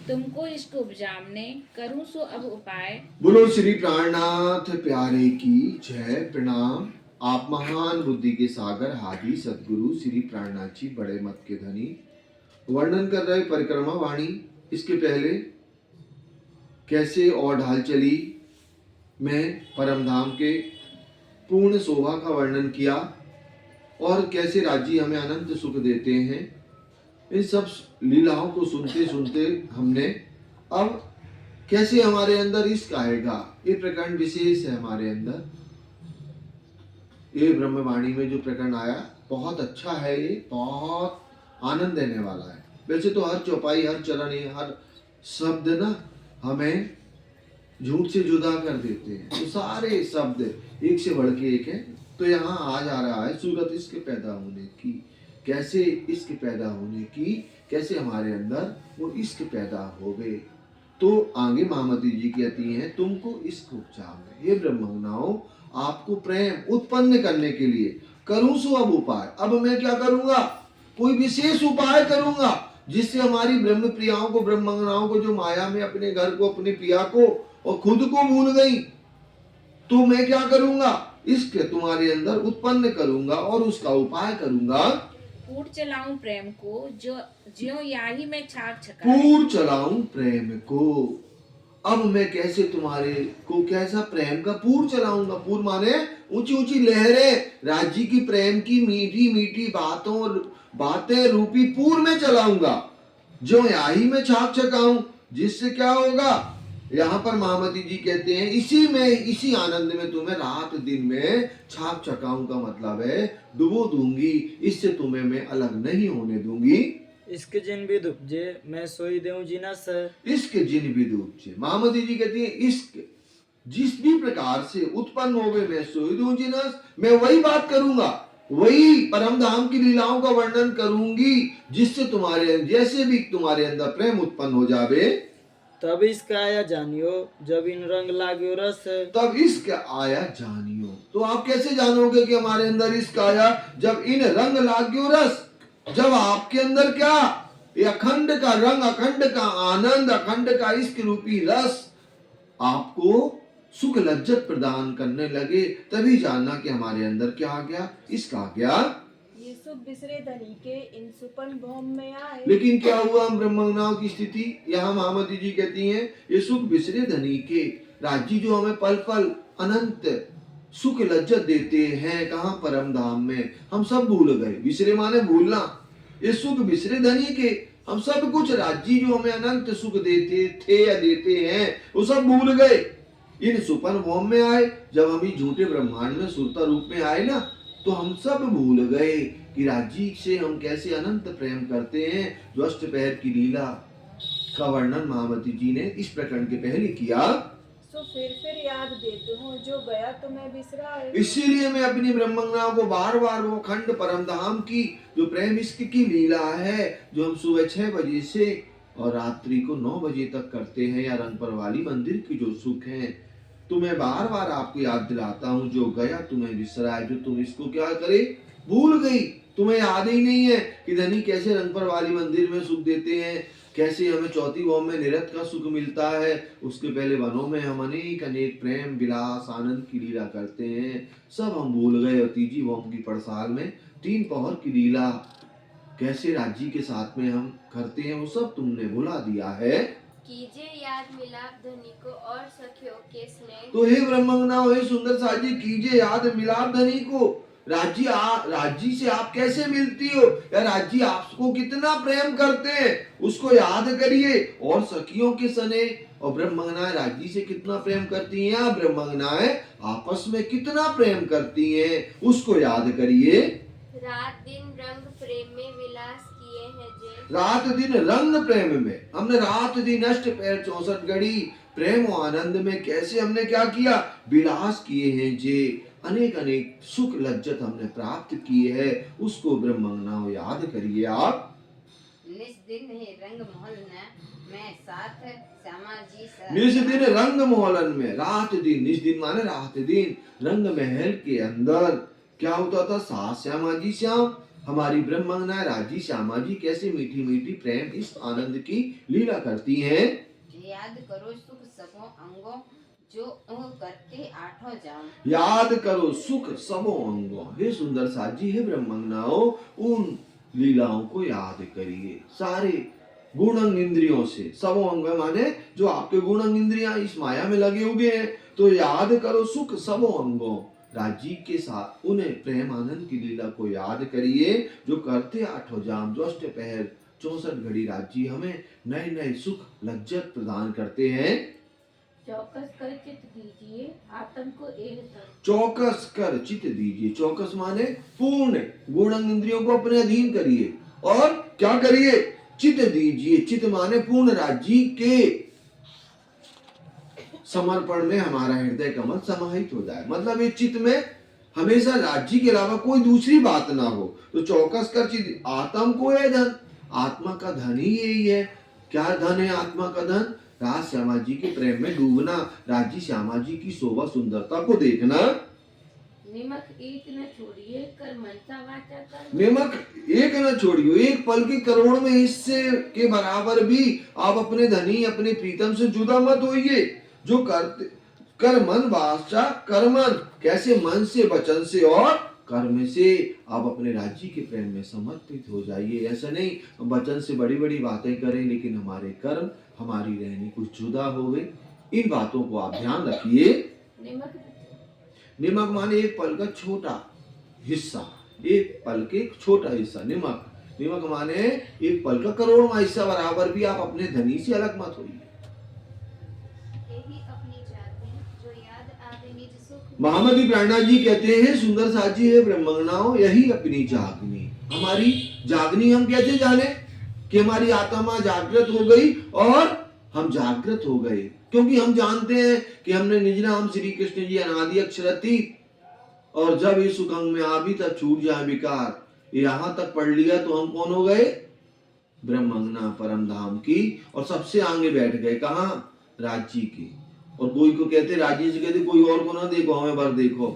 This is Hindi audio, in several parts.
तुमको इसको उपजामने करूं सो अब उपाय। बोलो श्री प्राणनाथ प्यारे की जय। प्रणाम। आप महान बुद्धि के सागर हादी सदगुरु श्री प्राणनाथ जी बड़े मत के धनी वर्णन कर रहे परिक्रमा वाणी। इसके पहले कैसे और ढाल चली में परम धाम के पूर्ण शोभा का वर्णन किया और कैसे राज्य हमें अनंत सुख देते हैं। इन सब लीलाओं को सुनते सुनते हमने अब कैसे हमारे अंदर इश्क आएगा, ये प्रकरण विशेष है हमारे अंदर। ये ब्रह्मवाणी में जो प्रकरण आया बहुत अच्छा है, ये बहुत आनंद देने वाला है। वैसे तो हर चौपाई हर चरण हर शब्द ना हमें झूठ से जुदा कर देते हैं, तो सारे शब्द एक से बढ़ के एक है। तो यहाँ आ जा रहा है सूरत इसके पैदा होने की, कैसे इश्क पैदा होने की, कैसे हमारे अंदर वो इश्क पैदा हो गए। तो आगे महामती जी कहती हैं तुमको इश्क उपजाओ, ये ब्रह्मज्ञाओं आपको प्रेम उत्पन्न करने के लिए करूं सो अब उपाय। अब मैं क्या करूंगा, कोई विशेष उपाय करूंगा जिससे हमारी ब्रह्म प्रियाओं को ब्रह्मज्ञाओं को जो माया में अपने घर को अपने पिया को और खुद को भूल गई, तो मैं क्या करूंगा, इश्क तुम्हारे अंदर उत्पन्न करूंगा और उसका उपाय करूंगा। पूर चलाऊं प्रेम को जो ज्यों याही में छाक छकाए। पूर चलाऊं प्रेम को, अब मैं कैसे तुम्हारे को कैसा प्रेम का पूर चलाऊंगा। पूर माने ऊंची ऊंची लहरें, राज्य की प्रेम की मीठी मीठी बातें रूपी पूर में चलाऊंगा, जो याही में छाक छकाऊं। जिससे क्या होगा, यहाँ पर महामती जी कहते हैं इसी आनंद में तुम्हें रात दिन में छाप छकाऊं का मतलब है डुबो दूंगी, इससे तुम्हें मैं अलग नहीं होने दूंगी। इश्क जिन विद उपजे मैं सोई देऊं जिनस। इश्क जिन विद उपजे, महामती जी कहती है इश्क जिस भी प्रकार से उत्पन्न हो गए मैं सोई दूं जिनस। मैं वही बात करूंगा, वही परम धाम की लीलाओं का वर्णन करूंगी जिससे तुम्हारे जैसे भी तुम्हारे अंदर प्रेम उत्पन्न हो जावे। तब इसका आया जानियो जब इन रंग लाग्यो रस। तब इसक आया जानियो, तो आप कैसे जानोगे कि हमारे अंदर इसक आया, जब इन रंग लाग्यो रस, जब आपके अंदर क्या ये अखंड का रंग, अखंड का आनंद, अखंड का इश्क रूपी रस आपको सुख लज्जत प्रदान करने लगे, तभी जानना कि हमारे अंदर क्या आ गया, इश्क आ गया। ये सुख बिसरे धनी के इन सुपन भौम में आए। लेकिन क्या हुआ हम ब्रह्मज्ञाओं की स्थिति, यहाँ महामती जी कहती हैं ये सुख बिसरे धनी के, राज्य जो हमें पल पल अनंत सुख लज्जत देते हैं, कहाँ परम धाम में, हम सब भूल गए। बिसरे माने भूलना, ये सुख बिसरे धनी के, हम सब कुछ राज्य जो हमें अनंत सुख देते थे या देते हैं वो सब भूल गए। इन सुपन भौम में आए, जब हम इस झूठे ब्रह्मांड में सुरता रूप में आए ना, तो हम सब भूल गए कि राज्य से हम कैसे अनंत प्रेम करते हैं। जो अष्टपहर की लीला का वर्णन महामती जी ने इस प्रकरण के पहले किया। सो फिर याद देते हो जो गया तो मैं बिसराए। इसीलिए मैं अपनी ब्रह्मज्ञाओं को बार बार वो खंड परम धाम की जो प्रेम इश्क की लीला है, जो हम सुबह 6 बजे से और रात्रि को 9 बजे तक करते हैं, या रंगपर वाली मंदिर की जो सुख है, तो मैं बार बार आपको याद दिलाता हूँ जो गया तुम्हें बिसराए। जो तुम इसको क्या करे, भूल गई, तुम्हें याद ही नहीं है कि धनी कैसे रंगपर वाली मंदिर में सुख देते हैं, कैसे हमें चौथी भौम में निरत का सुख मिलता है, उसके पहले वनों में हम अनेक अनेक प्रेम विलास आनंद की लीला करते हैं, सब हम भूल गए। और तीजी भौम की पड़साल में 3 पहर की लीला कैसे राज्य के साथ में हम करते हैं, वो सब तुमने भुला दिया है। कीजिए याद मिलाप धनी को और सखियों के स्नेह। तो हे ब्रह्मज्ञाओं, हे सुंदर साजी, कीजिए याद मिलाप धनी को। राज्य से आप कैसे मिलती हो, या राज्य आपको कितना प्रेम करते हैं उसको याद करिए। और सखियों के सने, और ब्रह्मज्ञाएं राज्य से कितना प्रेम करती हैं, ब्रह्मज्ञाएं आपस में कितना प्रेम करती हैं उसको याद करिए। रात दिन रंग प्रेम में विलास किए हैं जे। रात दिन रंग प्रेम में, हमने रात दिन अष्टपहर 64 घड़ी प्रेम और आनंद में कैसे हमने क्या किया, विलास किए हैं जे। अनेक अनेक सुख लज्जत हमने प्राप्त किए हैं, उसको ब्रह्मज्ञाओं याद करिए आप। निस दिन है रंग महल में साथ श्यामा जी निस दिन रंग मोहलन में, रात दिन, निस दिन माने रात दिन, रंग महल के अंदर क्या होता था, साथ श्यामा जी श्याम हमारी ब्रह्मंगना राजी श्यामा जी कैसे मीठी मीठी प्रेम इस आनंद की लीला करती हैं। याद करो सुख सबों अंगों जो करते आठों जाम। याद करो सुख सबों अंगों, हे सुंदर साजी, हे ब्रह्मंगनाओं, उन लीलाओं को याद करिए सारे गुणंग इंद्रियों से। सबों अंग माने जो आपके गुणंग इंद्रियां इस माया में लगे हुए हैं, तो याद करो सुख सबों अंगों, राजी के साथ उन्हें प्रेम आनंद की लीला को याद करिए जो करते आठों जाम, जो अष्टपहर 64 घड़ी राजी हमें नए नए सुख लज्जत प्रदान करते हैं। चौकस कर चित दीजिए आत्म को एक तन। चौकस कर चित दीजिए, चौकस माने पूर्ण गुणंग इंद्रियों को अपने अधीन करिए और क्या करिए, चित दीजिए। चित माने पूर्ण राज्य के समर्पण में हमारा हृदय कमल समाहित हो जाए, मतलब इस चित्त में हमेशा राज्य के अलावा कोई दूसरी बात ना हो। तो चौकस कर चित, आत्म को है धन, आत्मा का धन ही यही है। क्या धन है आत्मा का धन? राज श्यामा जी के प्रेम में डूबना, राज्य श्यामा जी की शोभा सुंदरता को देखना। निमक एक न छोड़िए कर मनसा वाचा कर। निमक एक न छोड़ियो, एक पल के करोड़ में हिस्से के बराबर भी आप अपने धनी अपने प्रीतम से जुदा मत होइए। जो करते कर मन वाचा कर्मन, कैसे मन से वचन से और कर्म से आप अपने राज्य के प्रेम में समर्पित हो जाइए। ऐसा नहीं हम वचन से बड़ी बड़ी बातें करें लेकिन हमारे कर्म हमारी रहनी कुछ जुदा होवे। इन बातों को आप ध्यान रखिए। निमक निमक माने एक पल का छोटा हिस्सा, एक पल के छोटा हिस्सा निमक। निमक माने एक पल का करोड़वां हिस्सा बराबर भी आप अपने धनी से अलग मत होइए। यही अपनी जाति जो याद आवे निज सुख। महामती प्रेरणा जी कहते हैं सुंदर साजी है ब्रह्मंगनाओं, यही अपनी जागनी। हमारी जागनी हम कैसे जाने कि हमारी आत्मा जागृत हो गई और हम जागृत हो गए, क्योंकि हम जानते हैं कि हमने निज नाम श्री कृष्ण जी अनादि अक्षरतीत, और जब इस सुगंग में आ भी तब छूट जाए विकार, यहां तक पढ़ लिया तो हम कौन हो गए? ब्रह्मंगना परम धाम की। और सबसे आगे बैठ गए कहा? राज्य की। और कोई को कहते राज्य से कहते कोई और को ना देखो हमें बार देखो।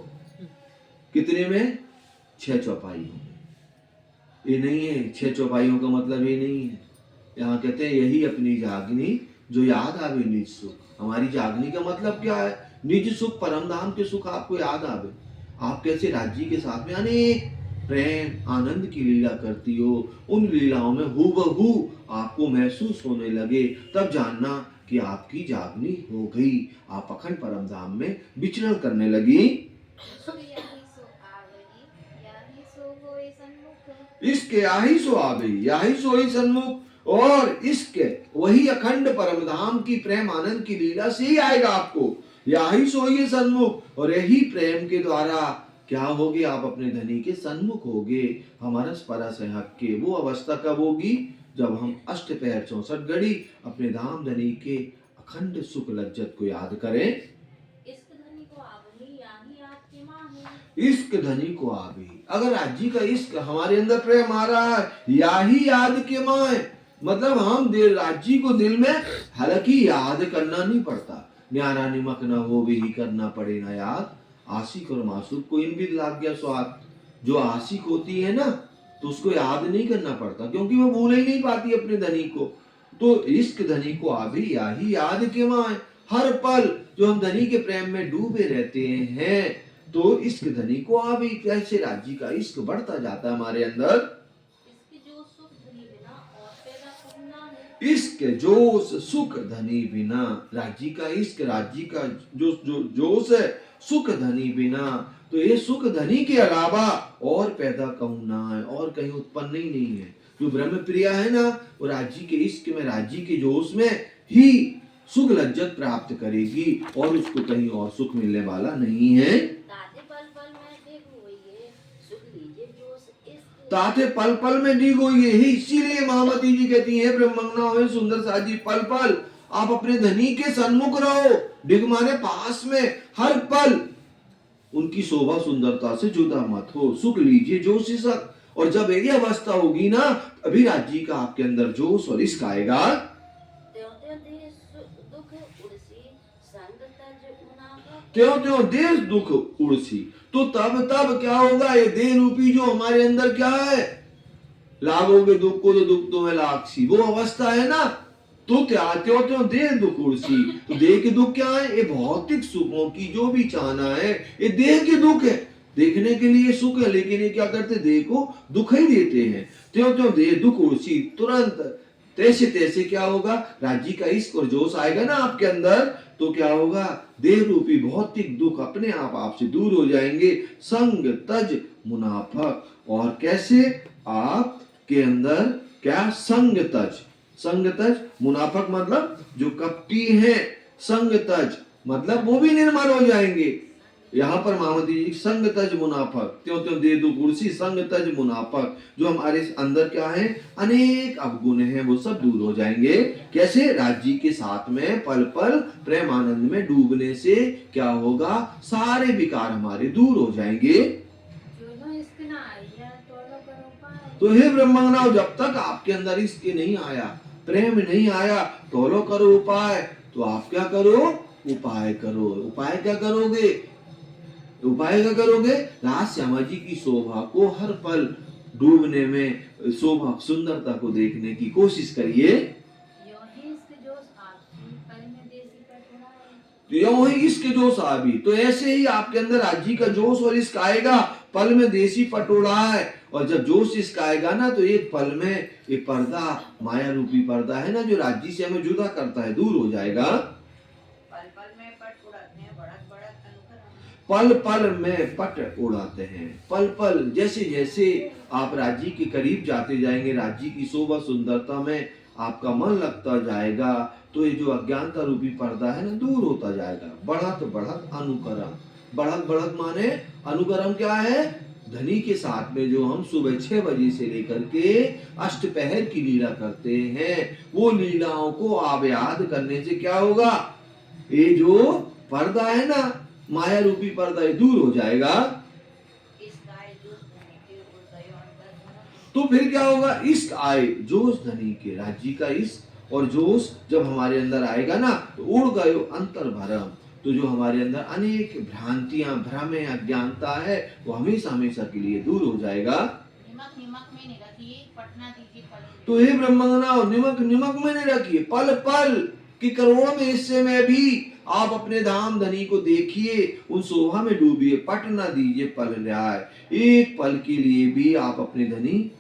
कितने में? 6 चौपाई में। ये नहीं है 6 चौपाइयों का मतलब ये नहीं है। यहाँ कहते हैं यही अपनी जागनी जो याद आवे निज सुख। हमारी जागनी का मतलब क्या है? निज सुख परम धाम के सुख आपको याद आवे। आप कैसे राज्य के साथ में अनेक प्रेम आनंद की लीला करती हो, उन लीलाओं में हूबहू आपको महसूस होने लगे, तब जानना कि आपकी जागनी हो गई। आप अखंड परम धाम में विचरण करने लगी। यही सो आवरी यही सो होए सन्मुख। इसके आही सो आवे यही सो ही सन्मुख। और इसके वही अखंड परम धाम की प्रेम आनंद की लीला से ही आएगा आपको। यही सो ही सन्मुख। और यही प्रेम के द्वारा क्या होगे? आप अपने धनी के सन्मुख होगे। हमारा परस है हक के। वो अवस्था कब होगी? जब हम अष्टपहर 64 घड़ी अपने धाम धनी के अखंड सुख लज्जत को याद करें। इश्क धनी को आवही याही आपकी माँ है। इश्क धनी को आवे, अगर राज्य का इश्क हमारे अंदर प्रेम आ रहा है, याही याद के माँ है, मतलब हम राज्य को दिल में, हालांकि याद करना नहीं पड़ता, न्यारा निमक न हो भी ही करना पड़े ना याद। आशिक और मासूक को इन भी लाग गया स्वाद। जो आशिक होती है ना तो उसको याद नहीं करना पड़ता, क्योंकि वो भूल ही नहीं पाती अपने धनी को। तो इश्क धनी को आवे याही याद के माँ है। हर पल जो हम धनी के प्रेम में डूबे रहते हैं, तो इश्क धनी को आवे। कैसे राज्य का इश्क बढ़ता जाता है हमारे अंदर। इसके जो सुख धनी बिना और पैदा करना है। इश्क जोश सुख धनी बिना, राज्य का इश्क राज्य का जो जोश है सुख धनी बिना, तो ये सुख धनी के अलावा और पैदा कहूं ना है, और कहीं उत्पन्न ही नहीं है। जो ब्रह्म प्रिया है ना, वो राज्य के इश्क में राज्य के जोश में ही सुख लज्जत प्राप्त करेगी, और उसको कहीं और सुख मिलने वाला नहीं है। ताते पल पल में देखो ये सुख लीजिए जोश इश्क। ताते पल पल में दी गई है। इसीलिए महामती जी कहती है ब्रह्मंगना हो सुंदर साजी, पल पल आप अपने धनी के सन्मुख रहो। डिग माने पास में, हर पल उनकी शोभा सुंदरता से जुदा मत हो। सुख लीजिए जोश इश्क। और जब ये अवस्था होगी ना, अभी राज्य का आपके अंदर जोश और इश्क आएगा। त्यों त्यों देश दुख उड़सी, तो तब क्या होगा? ये देह रूपी जो हमारे अंदर क्या है, लागोगे दुख को तो दुख तुम्हें लागसी, वो अवस्था है ना। तो त्यो देह दुख उड़सी। तो देह के दुख क्या है? ये भौतिक सुखों की जो भी चाहना है, ये देह के दुख है। देखने के लिए सुख है, लेकिन ये क्या करते? देह को दुख ही देते हैं। त्यों देह दुख उड़सी, तुरंत तैसे तैसे क्या होगा? राज्य का इश्क और जोश आएगा ना आपके अंदर, तो क्या होगा? देह रूपी भौतिक दुख अपने आप आपसे दूर हो जाएंगे। संग तज मुनाफक। और कैसे? आपके अंदर क्या? संग तज। संग तज मुनाफक मतलब जो कपटी है, संग तज मतलब वो भी निर्मल हो जाएंगे। यहाँ पर महामती जी संग तज मुनाफक, त्यों त्यों दे दो कुर्सी, संग तज मुनाफक। जो हमारे अंदर क्या है? अनेक अवगुण हैं, वो सब दूर हो जाएंगे। कैसे? राज्य के साथ में पल पल प्रेम आनंद में डूबने से क्या होगा? सारे विकार हमारे दूर हो जाएंगे। तो हे ब्रह्मंगनाओ, जब तक आपके अंदर इसके नहीं आया, प्रेम नहीं आया, तोलो करो उपाय। तो आप क्या करो? उपाय करो। उपाय क्या करोगे? उपाय क्या करोगे? राज श्यामा जी की शोभा को हर पल डूबने में, शोभा सुंदरता को देखने की कोशिश करिए। यूं ही इसके जोश आ भी, तो ऐसे ही आपके अंदर राज्य का जोश और इश्क आएगा। पल में देसी पटोला है, और जब जोश इश्क आएगा ना, तो एक पल में एक पर्दा, माया रूपी पर्दा है ना, जो राज्य से हमें जुदा करता है, दूर हो जाएगा। पल पल में पट उड़ाते हैं। पल पल जैसे जैसे आप राज्य के करीब जाते जाएंगे, राज्य की शोभा सुंदरता में आपका मन लगता जाएगा, तो ये जो अज्ञानता रूपी पर्दा है ना, दूर होता जाएगा। बढ़त बढ़त अनुकरम। बढ़त बढ़त माने अनुकरम क्या है? धनी के साथ में जो हम सुबह 6 बजे से लेकर के अष्टपहर की लीला करते हैं, वो लीलाओं को आप याद करने से क्या होगा? ये जो पर्दा है ना, माया रूपी पर्दा, ये दूर हो जाएगा। तो फिर क्या होगा? इश्क आए, जोश धनी के, राज्य का इश्क और जोश जब हमारे अंदर आएगा ना, तो उड़ गयो अंतर भरम। तो जो हमारे अंदर अनेक भ्रांतियां, भ्रम है, अज्ञानता है, वो हमेशा हमेशा के लिए दूर हो जाएगा। तो हे ब्रह्मंगनाओ, निमक निमक में नहीं रखिए, पल पल कि करोड़ों में हिस्से में भी आप अपने धाम धनी को देखिए, उन शोभा में डूबिए, पट न दीजिए पल ल्याय। एक पल के लिए भी आप अपने धनी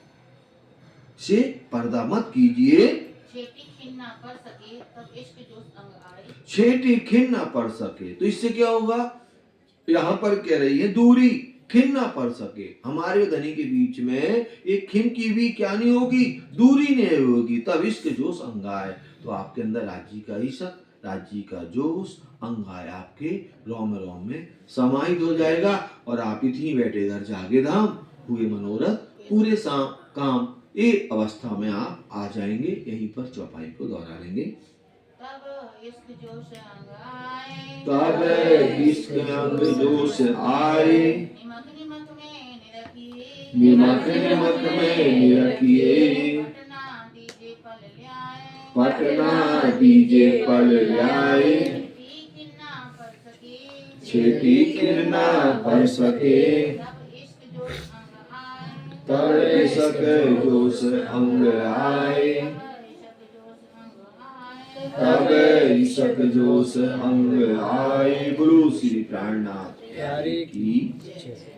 से पर्दा मत कीजिए। छेटी खिन्न ना पड़ सके, तो इससे क्या होगा? यहाँ पर कह रही है दूरी, खिन्न ना पड़ सके। हमारे धनी के बीच में एक खिन की भी क्या नहीं होगी? दूरी नहीं होगी, तब इसके जोश अंगाए। तो आपके अंदर राज्य का इश्क, राज्य का जोश अंगाए आपके रोम रोम में समाहित हो जाएगा, और आप इतनी बैठे घर जागे धाम, हुए मनोरथ पूरे काम, ये अवस्था में आप आ जाएंगे। यहीं पर चौपाई को दोहरा लेंगे। तब इश्क जोश आए, निमक निमक में निरखिए, पटना दीजे पल ल्याए, छेटी खिन्न पड़ सके, तब इश्क जोश अंग आए, तब इश्क जोश अंग आए। गुरु श्री प्राणनाथ प्यारे की जय।